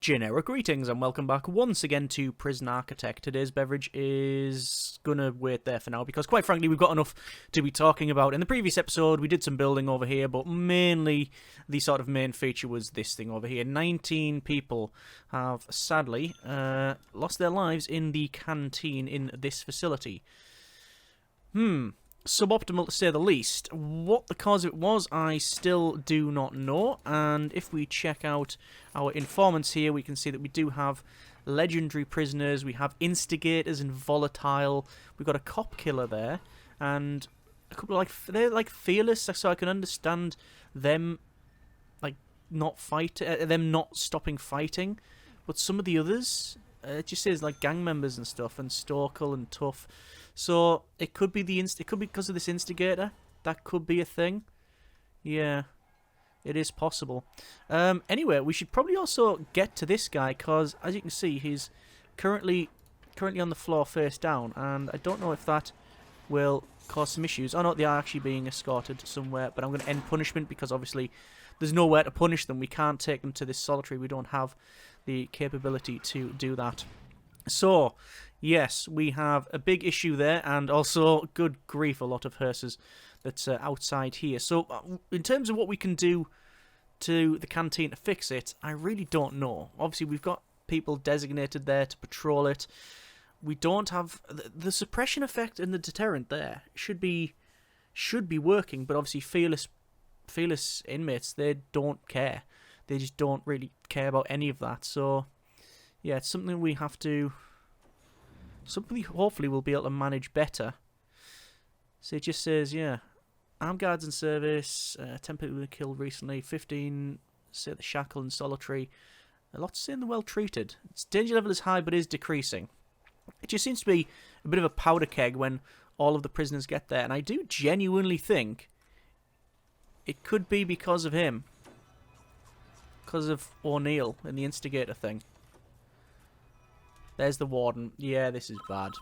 Generic greetings and welcome back once again to Prison Architect. Today's beverage is gonna wait there for now because quite frankly we've got enough to be talking about. In the previous episode we did some building over here, but mainly the sort of main feature was this thing over here. 19 people have sadly lost their lives in the canteen in this facility. Suboptimal to say the least. What the cause of it was, I still do not know. And if we check out our informants here, we can see that we do have legendary prisoners, we have instigators and volatile, we've got a cop killer there, and a couple of they're like fearless, so I can understand them like them not stopping fighting. But some of the others, it just says like gang members and stuff, and Storkel and Tough. So it could be it could be because of this instigator. That could be a thing. Yeah, it is possible. Anyway, we should probably also get to this guy because, as you can see, he's currently on the floor face down, and I don't know if that will cause some issues. Oh no, they are actually being escorted somewhere, but I'm going to end punishment because obviously there's nowhere to punish them. We can't take them to this solitary. We don't have the capability to do that. So, yes, we have a big issue there, and also, good grief, a lot of hearses that's outside here. So, in terms of what we can do to the canteen to fix it, I really don't know. Obviously, we've got people designated there to patrol it. We don't have... The suppression effect and the deterrent there should be working, but obviously fearless inmates, they don't care. They just don't really care about any of that, so... Yeah, it's something we have to... Something we hopefully will be able to manage better. So it just says, yeah, armed guards in service, 10 people were killed recently, 15 say the shackle and solitary, a lot saying the well treated. Its danger level is high but is decreasing. It just seems to be a bit of a powder keg when all of the prisoners get there, and I do genuinely think it could be because of him. Because of O'Neill and the instigator thing. There's the warden. Yeah, this is bad.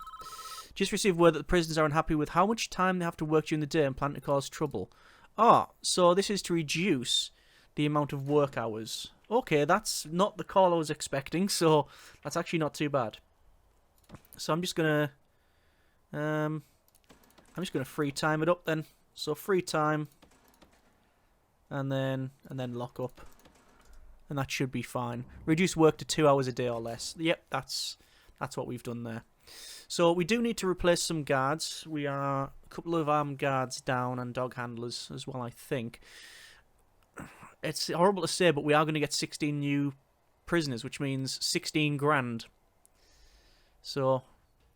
Just received word that the prisoners are unhappy with how much time they have to work during the day and plan to cause trouble. Ah, so this is to reduce the amount of work hours. Okay, that's not the call I was expecting, so that's actually not too bad. So I'm just gonna free time it up then. So free time, and then lock up, and that should be fine. Reduce work to 2 hours a day or less. Yep, that's what we've done there. So we do need to replace some guards. We are a couple of armed guards down and dog handlers as well, I think. It's horrible to say, but we are going to get 16 new prisoners, which means 16 grand. So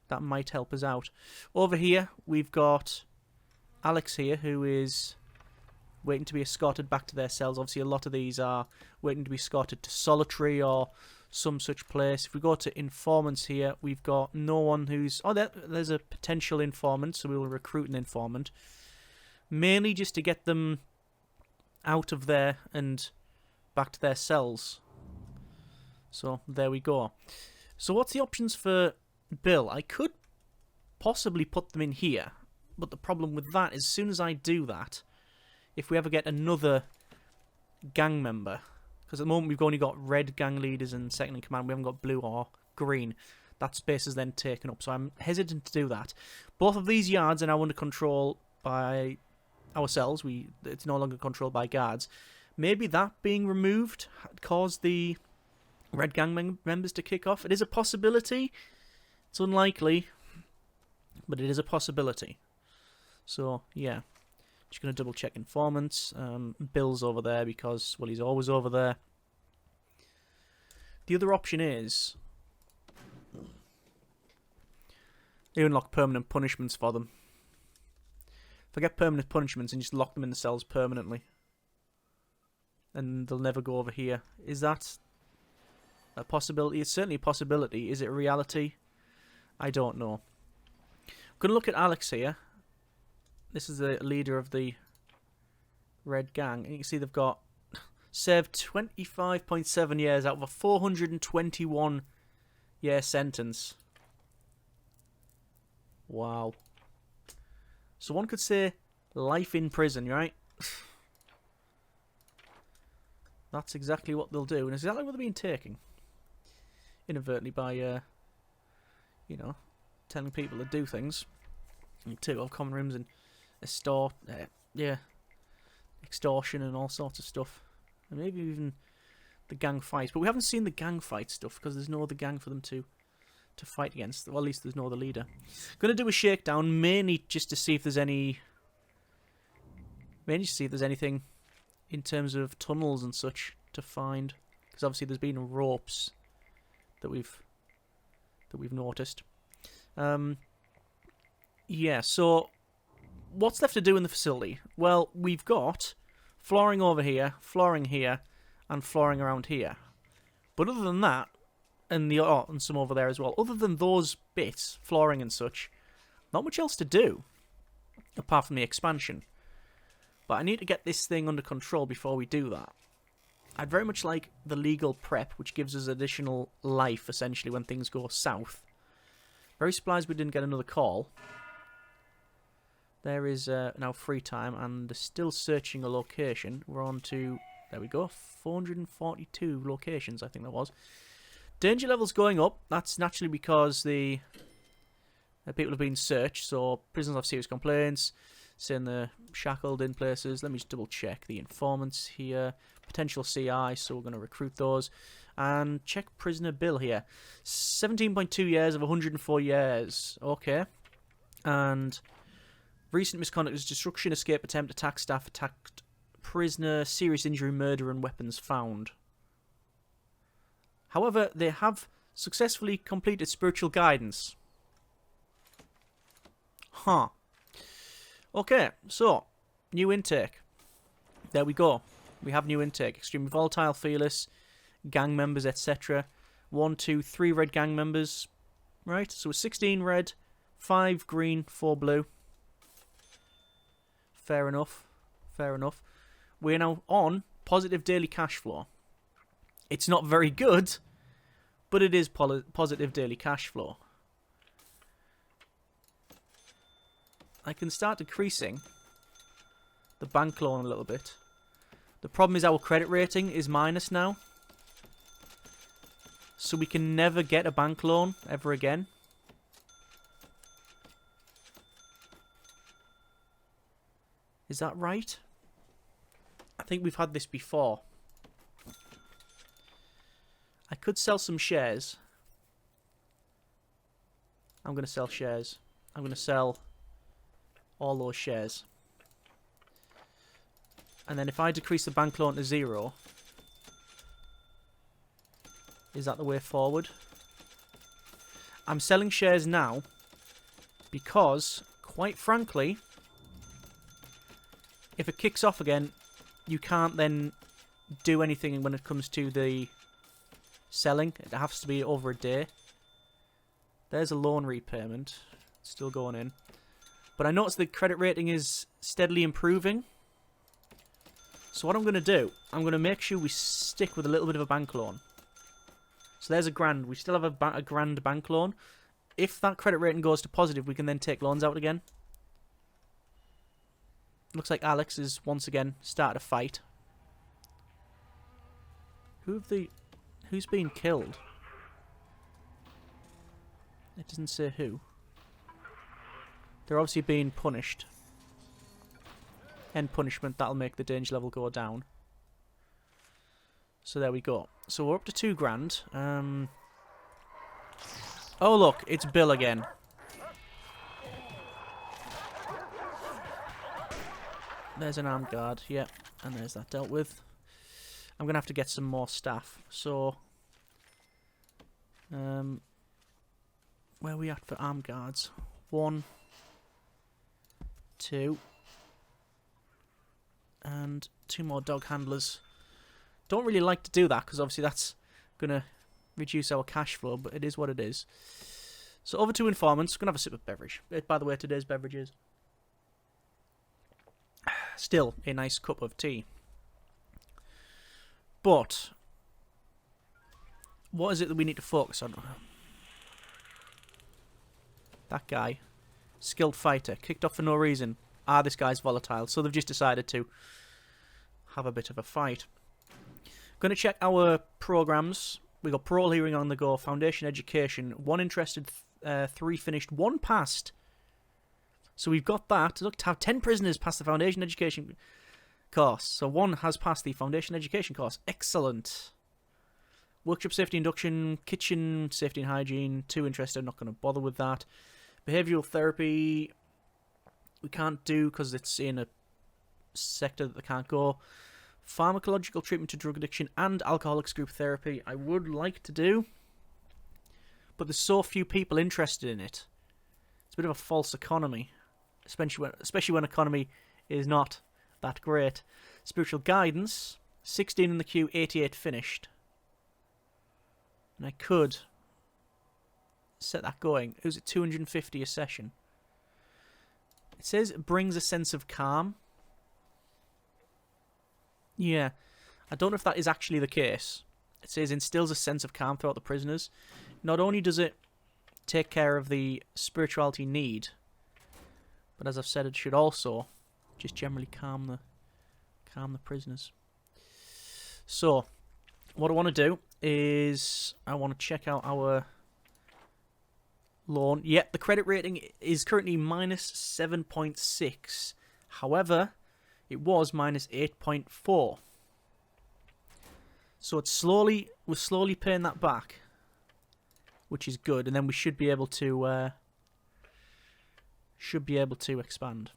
that might help us out. Over here, we've got Alex here, who is waiting to be escorted back to their cells. Obviously, a lot of these are waiting to be escorted to solitary or some such place. If we go to informants here, we've got no one who's... Oh, there's a potential informant, so we will recruit an informant. Mainly just to get them out of there and back to their cells. So, there we go. So, what's the options for Bill? I could possibly put them in here, but the problem with that is as soon as I do that, if we ever get another gang member... Because at the moment we've only got red gang leaders and second in command. We haven't got blue or green. That space is then taken up. So I'm hesitant to do that. Both of these yards are now under control by ourselves. It's no longer controlled by guards. Maybe that being removed caused the red gang members to kick off. It is a possibility. It's unlikely. But it is a possibility. So, yeah. Just going to double check informants. Bill's over there because, well, he's always over there. The other option is you unlock permanent punishments for them. Forget permanent punishments and just lock them in the cells permanently. And they'll never go over here. Is that a possibility? It's certainly a possibility. Is it a reality? I don't know. I'm going to look at Alex here. This is the leader of the red gang. And you can see they've got served 25.7 years out of a 421-year sentence. Wow. So one could say life in prison, right? That's exactly what they'll do. And it's exactly what they're being taken. inadvertently by, you know, telling people to do things. And take off common rooms and extortion and all sorts of stuff. And maybe even the gang fights. But we haven't seen the gang fight stuff because there's no other gang for them to fight against. Well, at least there's no other leader. Going to do a shakedown, mainly just to see if there's anything in terms of tunnels and such to find. Because obviously there's been ropes that we've noticed. Yeah, so what's left to do in the facility? Well, we've got flooring over here, flooring here, and flooring around here. But other than that, and some over there as well, other than those bits, flooring and such, not much else to do, apart from the expansion. But I need to get this thing under control before we do that. I'd very much like the legal prep, which gives us additional life, essentially, when things go south. Very surprised we didn't get another call. There is now free time, and still searching a location. We're on to, there we go, 442 locations, I think that was. Danger level's going up. That's naturally because the people have been searched, so prisoners have serious complaints, saying they're shackled in places. Let me just double check the informants here. Potential CI, so we're going to recruit those. And check prisoner bill here. 17.2 years of 104 years. Okay. And recent misconduct is destruction, escape attempt, attack staff, attacked prisoner, serious injury, murder, and weapons found. However, they have successfully completed spiritual guidance. Huh. Okay, so, new intake. There we go. We have new intake. Extremely volatile, fearless, gang members, etc. 1, 2, 3 red gang members. Right, so 16 red, 5 green, 4 blue. Fair enough. Fair enough. We're now on positive daily cash flow. It's not very good, but it is positive daily cash flow. I can start decreasing the bank loan a little bit. The problem is our credit rating is minus now. So we can never get a bank loan ever again. Is that right? I think we've had this before. I could sell some shares. I'm going to sell shares. I'm going to sell all those shares. And then if I decrease the bank loan to 0, is that the way forward? I'm selling shares now because, quite frankly, if it kicks off again, you can't then do anything when it comes to the selling. It has to be over a day. There's a loan repayment. Still going in. But I notice the credit rating is steadily improving. So what I'm going to do, I'm going to make sure we stick with a little bit of a bank loan. So there's $1,000. We still have a $1,000 bank loan. If that credit rating goes to positive, we can then take loans out again. Looks like Alex has once again started a fight. Who's been killed? It doesn't say who. They're obviously being punished. End punishment, that'll make the danger level go down. So there we go. So we're up to $2,000. Oh look, it's Bill again. There's an armed guard, yep, and there's that dealt with. I'm going to have to get some more staff, so... where are we at for armed guards? 1, 2, and 2 more dog handlers. Don't really like to do that, because obviously that's going to reduce our cash flow, but it is what it is. So over to informants. We're going to have a sip of beverage. By the way, today's beverage is still a nice cup of tea. But what is it that we need to focus on? That guy, skilled fighter, kicked off for no reason. This guy's volatile, so they've just decided to have a bit of a fight. Going to check our programs. We got parole hearing on the go, foundation education, 1 interested, 3 finished, 1 passed. So we've got that. Look, to have 10 prisoners pass the foundation education course. So 1 has passed the foundation education course. Excellent. Workshop safety induction, kitchen safety and hygiene, 2 interested, not going to bother with that. Behavioural therapy, we can't do because it's in a sector that they can't go. Pharmacological treatment to drug addiction and alcoholics group therapy, I would like to do. But there's so few people interested in it. It's a bit of a false economy. Especially when economy is not that great. Spiritual guidance, 16 in the queue, 88 finished. And I could set that going. It was at 250 a session. It says it brings a sense of calm. Yeah, I don't know if that is actually the case. It says instills a sense of calm throughout the prisoners. Not only does it take care of the spirituality need, but as I've said, it should also just generally calm the prisoners. So, what I want to do is I want to check out our loan. Yep, the credit rating is currently minus 7.6. However, it was minus 8.4. So we're slowly paying that back, which is good, and then we should be able to expand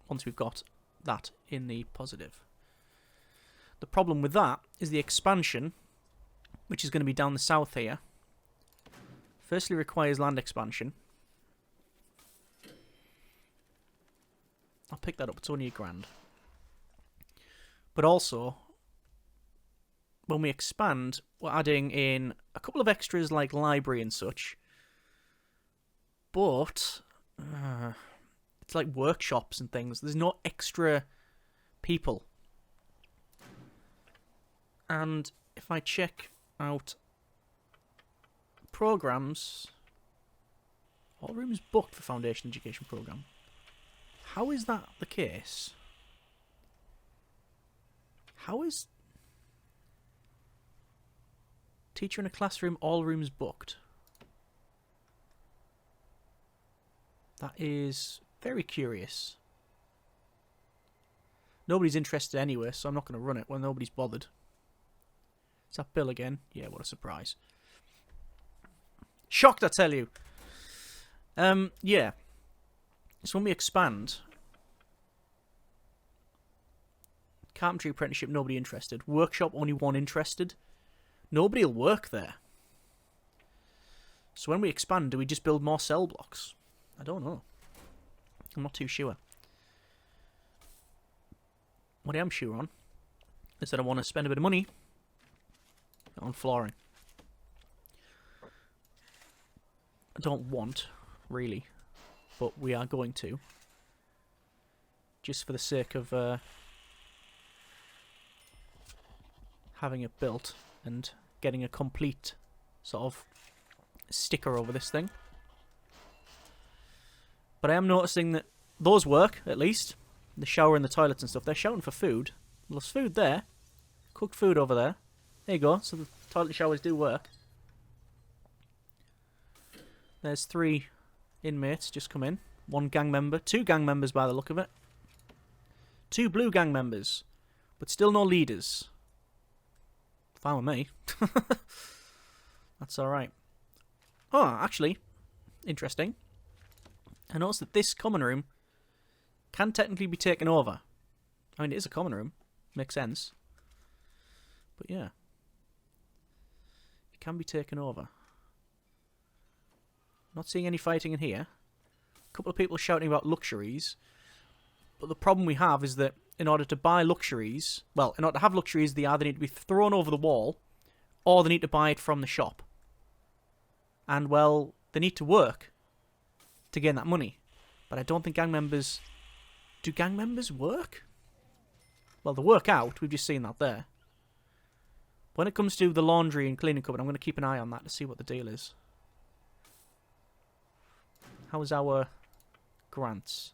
once we've got that in the positive. The problem with that is the expansion, which is going to be down the south here. Firstly, requires land expansion. I'll pick that up. It's only £1,000. But also, when we expand, we're adding in a couple of extras like library and such. But it's like workshops and things. There's no extra people. And if I check out programs, all rooms booked for foundation education program. How is that the case? How is teacher in a classroom, all rooms booked? That is very curious. Nobody's interested anyway, so I'm not going to run it when nobody's bothered. Is that Bill again? Yeah, what a surprise. Shocked, I tell you. Yeah. So when we expand, carpentry apprenticeship, nobody interested. Workshop, only 1 interested. Nobody will work there. So when we expand, do we just build more cell blocks? I don't know. I'm not too sure. What I am sure on is that I want to spend a bit of money on flooring. I don't want, really, but we are going to. Just for the sake of having it built and getting a complete sort of sticker over this thing. But I am noticing that those work, at least. The shower and the toilets and stuff. They're shouting for food. Well, there's food there. Cooked food over there. There you go. So the toilet and showers do work. There's 3 inmates just come in. 1 gang member. 2 gang members by the look of it. 2 blue gang members. But still no leaders. Fine with me. That's alright. Oh, actually, interesting. I noticed that this common room can technically be taken over. I mean, it is a common room. Makes sense. But yeah. It can be taken over. Not seeing any fighting in here. A couple of people shouting about luxuries. But the problem we have is that in order to buy luxuries, well, in order to have luxuries, they either need to be thrown over the wall or they need to buy it from the shop. And, well, they need to work to gain that money. But I don't think gang members... Do gang members work? Well, they work out. We've just seen that there. When it comes to the laundry and cleaning cupboard, I'm going to keep an eye on that to see what the deal is. How is our grants?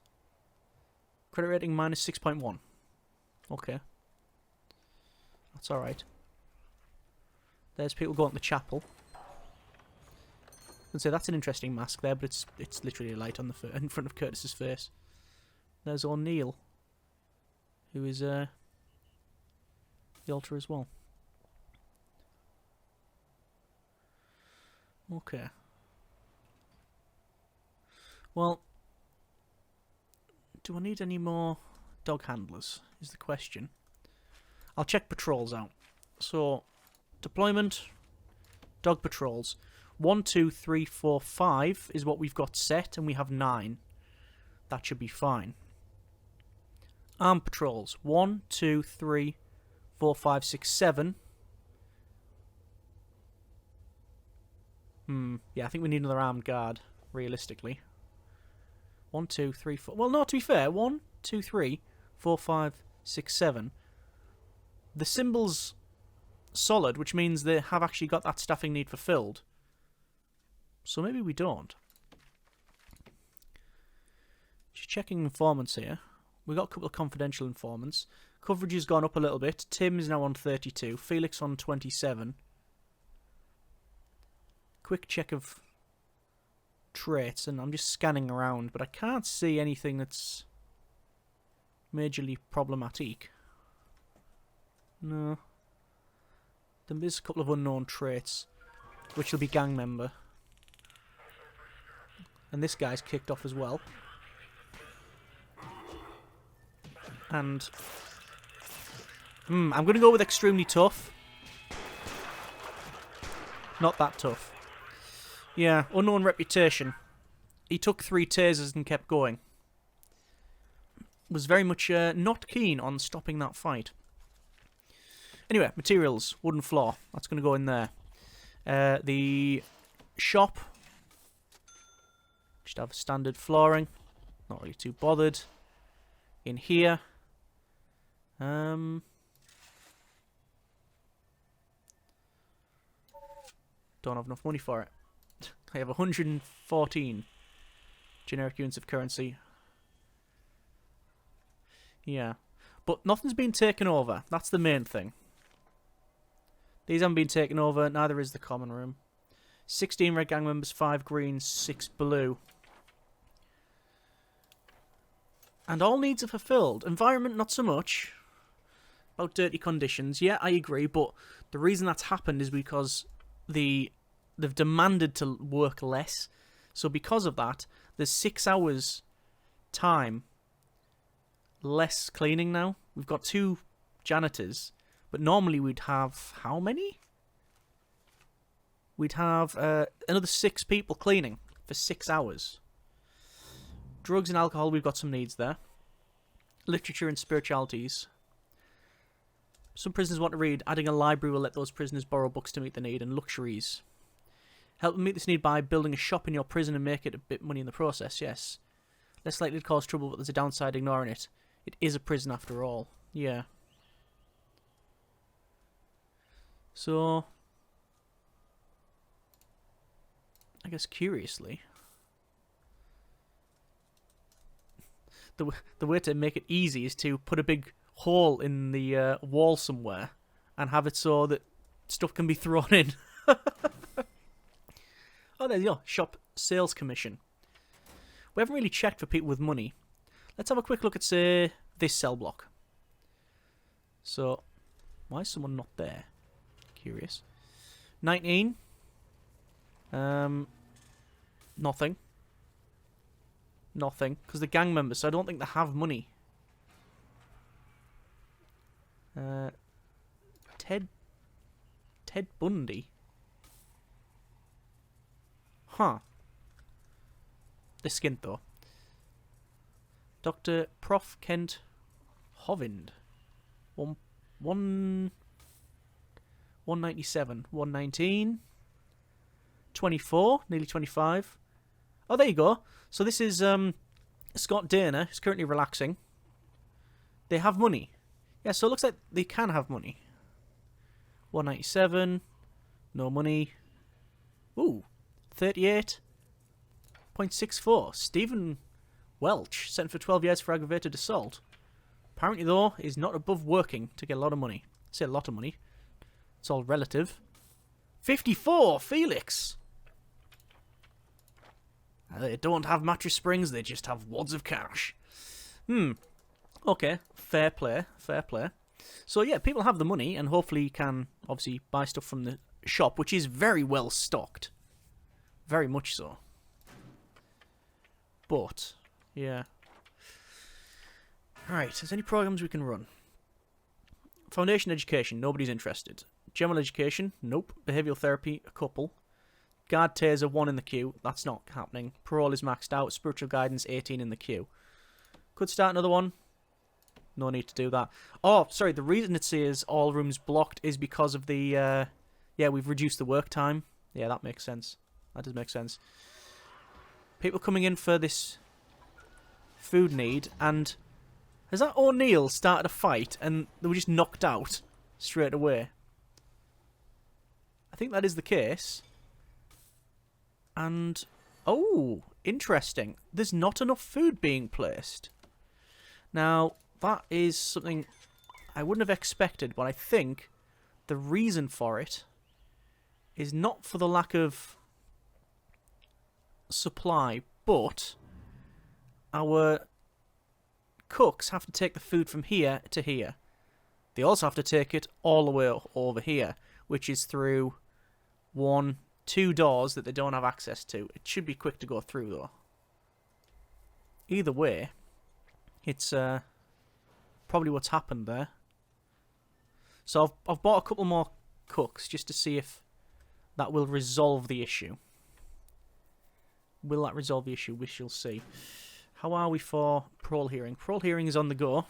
Credit rating minus 6.1. Okay. That's alright. There's people going to the chapel. And so that's an interesting mask there, but it's literally a light on the in front of Curtis's face. There's O'Neill, who is the altar as well. Okay. Well, do I need any more dog handlers, is the question. I'll check patrols out. So, deployment, dog patrols. 1, 2, 3, 4, 5 is what we've got set, and we have 9. That should be fine. Armed patrols. 1, 2, 3, 4, 5, 6, 7. Yeah, I think we need another armed guard, realistically. 1, 2, 3, 4. Well, no, to be fair, 1, 2, 3, 4, 5, 6, 7. The symbol's solid, which means they have actually got that staffing need fulfilled. So maybe we don't. Just checking informants here. We've got a couple of confidential informants. Coverage has gone up a little bit. Tim is now on 32. Felix on 27. Quick check of traits, and I'm just scanning around, but I can't see anything that's majorly problematic. No. Then there's a couple of unknown traits, which will be gang member. And this guy's kicked off as well. And I'm going to go with extremely tough. Not that tough. Yeah, unknown reputation. He took 3 tasers and kept going. Was very much not keen on stopping that fight. Anyway, materials. Wooden floor. That's going to go in there. The shop. Just have standard flooring. Not really too bothered. In here. Don't have enough money for it. I have 114 generic units of currency. Yeah. But nothing's been taken over. That's the main thing. These haven't been taken over. Neither is the common room. 16 red gang members, 5 green, 6 blue. And all needs are fulfilled. Environment, not so much. About dirty conditions. Yeah, I agree. But the reason that's happened is because they've demanded to work less. So because of that, there's 6 hours time less cleaning now. We've got 2 janitors, but normally we'd have how many? We'd have another 6 people cleaning for 6 hours. Drugs and alcohol, we've got some needs there. Literature and spiritualities. Some prisoners want to read. Adding a library will let those prisoners borrow books to meet the need. And luxuries. Help them meet this need by building a shop in your prison and make it a bit money in the process, yes. Less likely to cause trouble, but there's a downside ignoring it. It is a prison after all. Yeah. So, I guess curiously, the way to make it easy is to put a big hole in the wall somewhere and have it so that stuff can be thrown in. Oh, there you go. Shop sales commission. We haven't really checked for people with money. Let's have a quick look at, say, this cell block. So, why is someone not there? Curious. 19. Nothing. Nothing. Because they're gang members, so I don't think they have money. Ted Bundy. Huh. The skint, though. Dr. Prof. Kent Hovind. 197. 119. 24. Nearly 25. Oh, there you go. So this is Scott Dana, who's currently relaxing. They have money. Yeah, so it looks like they can have money. 197. No money. Ooh. 38.64. Stephen Welch, sentenced for 12 years for aggravated assault. Apparently, though, is not above working to get a lot of money. I say a lot of money. It's all relative. 54, Felix. They don't have mattress springs, they just have wads of cash. Okay, fair play, fair play. So yeah, people have the money, and hopefully you can obviously buy stuff from the shop, which is very well stocked. Very much so. But, yeah. Right, is there any programs we can run? Foundation education, nobody's interested. General education, nope. Behavioural therapy, a couple. Guard taser, 1 in the queue, that's not happening. Parole is maxed out. Spiritual guidance, 18 in the queue. Could start another one. No need to do that. Oh, sorry, the reason it says all rooms blocked is because of the, yeah, we've reduced the work time. Yeah, that makes sense. That does make sense. People coming in for this food need, and has that O'Neill started a fight and they were just knocked out straight away? I think that is the case. And, oh, interesting. There's not enough food being placed. Now, that is something I wouldn't have expected, but I think the reason for it is not for the lack of supply, but our cooks have to take the food from here to here. They also have to take it all the way over here, which is through 2 doors that they don't have access to. It should be quick to go through, though. Either way, it's probably what's happened there. So I've bought a couple more cooks just to see if that will resolve the issue. Will that resolve the issue? We shall see. How are we for parole hearing? Parole hearing is on the go.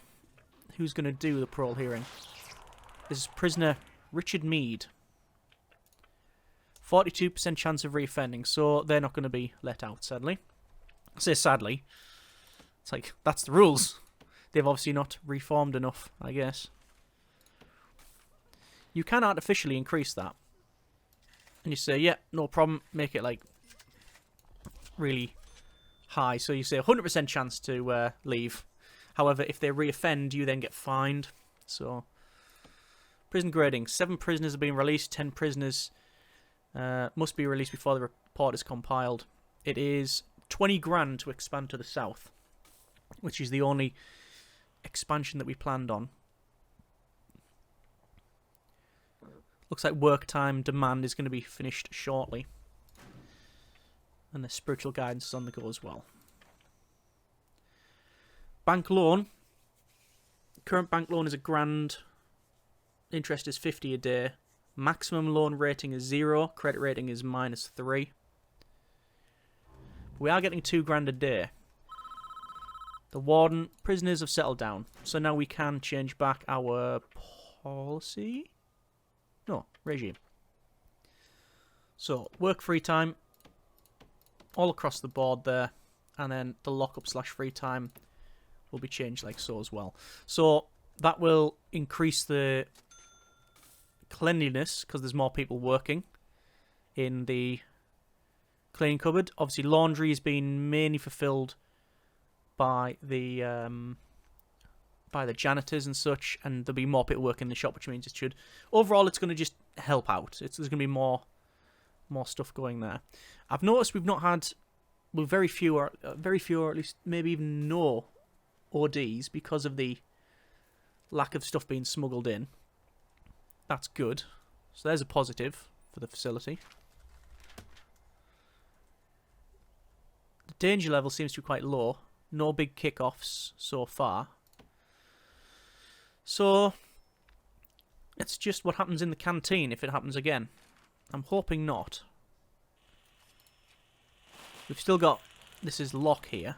Who's going to do the parole hearing? This is prisoner Richard Mead. 42% chance of reoffending, so they're not going to be let out, sadly. I say sadly. It's like, that's the rules. They've obviously not reformed enough, I guess. You can artificially increase that. And you say, yeah, no problem, make it like really high. So you say 100% chance to leave. However, if they reoffend, you then get fined. So, prison grading. 7 prisoners are being released. 10 prisoners must be released before the report is compiled. It is 20 grand to expand to the south, which is the only expansion that we planned on. Looks like work time demand is going to be finished shortly. And the spiritual guidance is on the go as well. Bank loan. Current bank loan is £1,000. Interest is 50 a day. Maximum loan rating is 0. Credit rating is -3. We are getting £2,000 a day. The warden, prisoners have settled down. So now we can change back our policy? No, regime. So, work free time. All across the board there. And then the lockup / free time will be changed like so as well. So, that will increase the cleanliness because there's more people working in the cleaning cupboard. Obviously, laundry has been mainly fulfilled by the janitors and such, and there'll be more people working in the shop, which means it should overall it's going to just help out. There's going to be more stuff going there. I've noticed we've not had very few or at least maybe even no ODs because of the lack of stuff being smuggled in. That's good. So there's a positive for the facility. The danger level seems to be quite low. No big kickoffs so far. So, it's just what happens in the canteen if it happens again. I'm hoping not. We've still got... This is Locke here.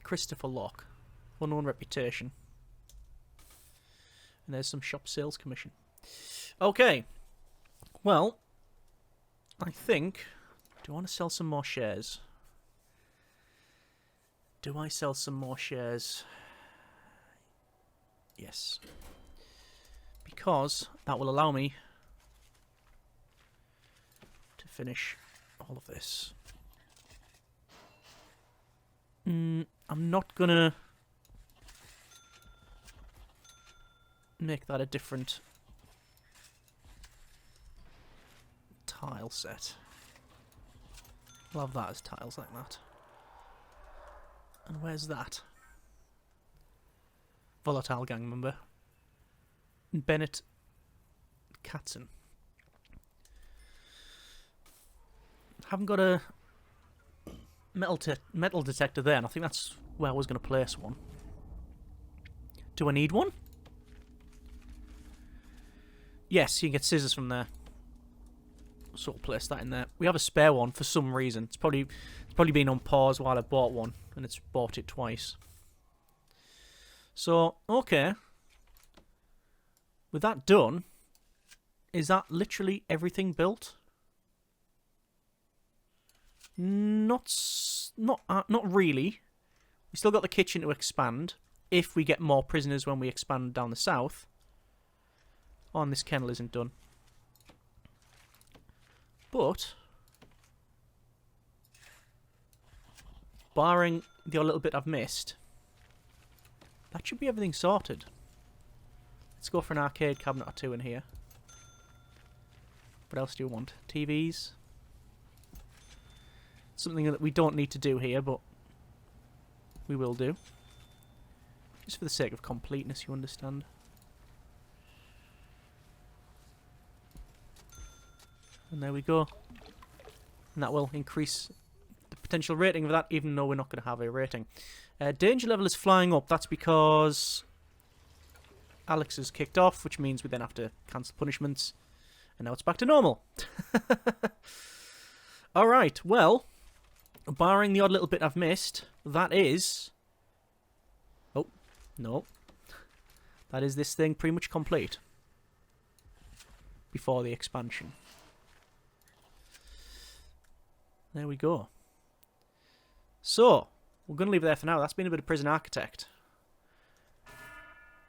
Christopher Locke. Unknown reputation. And there's some shop sales commission. Okay. Well, I think... Do I want to sell some more shares? Do I sell some more shares? Yes. Because that will allow me to finish all of this. I'm not gonna make that a different tile set. We'll have that as tiles like that. And where's that? Volatile gang member. Bennett Katzen. Haven't got a metal detector there, and I think that's where I was going to place one. Do I need one? Yes, you can get scissors from there. So we'll place that in there. We have a spare one for some reason. It's probably been on pause while I bought one, and it's bought it twice. So, okay. With that done, is that literally everything built? Not really. We still got the kitchen to expand if we get more prisoners when we expand down the south. Oh, and this kennel isn't done. But barring the little bit I've missed, that should be everything sorted. Let's go for an arcade cabinet or two in here. What else do you want? TVs. Something that we don't need to do here, but we will do. Just for the sake of completeness, you understand. And there we go. And that will increase the potential rating of that, even though we're not going to have a rating. Danger level is flying up. That's because Alex has kicked off, which means we then have to cancel punishments. And now it's back to normal. Alright, well, barring the odd little bit I've missed, that is... Oh, no. That is this thing pretty much complete. Before the expansion. There we go. So, we're going to leave it there for now. That's been a bit of Prison Architect.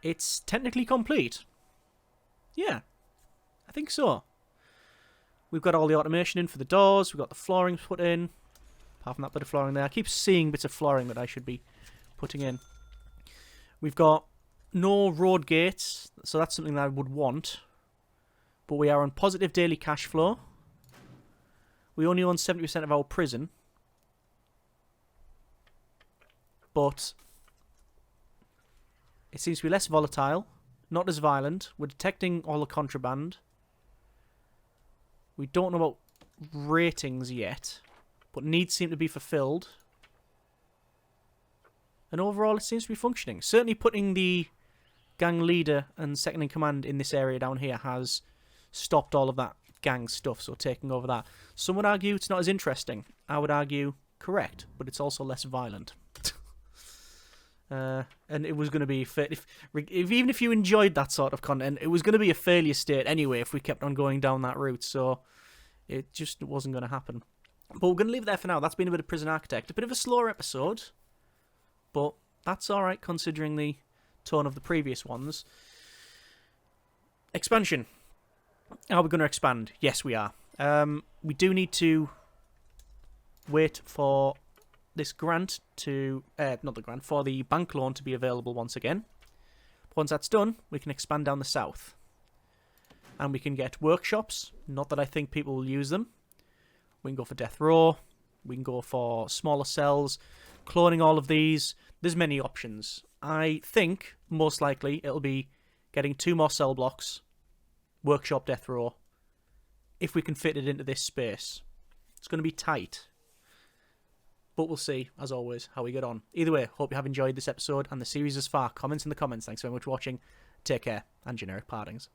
It's technically complete. Yeah, I think so. We've got all the automation in for the doors. We've got the flooring put in. Apart from that bit of flooring there. I keep seeing bits of flooring that I should be putting in. We've got no road gates, so that's something that I would want. But we are on positive daily cash flow. We only own 70% of our prison. But it seems to be less volatile, not as violent. We're detecting all the contraband. We don't know about ratings yet, but needs seem to be fulfilled. And overall, it seems to be functioning. Certainly putting the gang leader and second in command in this area down here has stopped all of that gang stuff, so taking over that. Some would argue it's not as interesting. I would argue correct, but it's also less violent. And it was going to be... even if you enjoyed that sort of content, it was going to be a failure state anyway if we kept on going down that route, so it just wasn't going to happen. But we're going to leave it there for now. That's been a bit of Prison Architect. A bit of a slower episode, but that's alright considering the tone of the previous ones. Expansion. Are we going to expand? Yes, we are. We do need to wait for this grant to... not the grant, for the bank loan to be available once again. Once that's done, we can expand down the south. And we can get workshops. Not that I think people will use them. We can go for death row. We can go for smaller cells. Cloning all of these. There's many options. I think, most likely, it'll be getting 2 more cell blocks. Workshop death row. If we can fit it into this space. It's going to be tight. But we'll see, as always, how we get on. Either way, hope you have enjoyed this episode and the series thus far. Comments in the comments. Thanks very much for watching. Take care, and generic partings.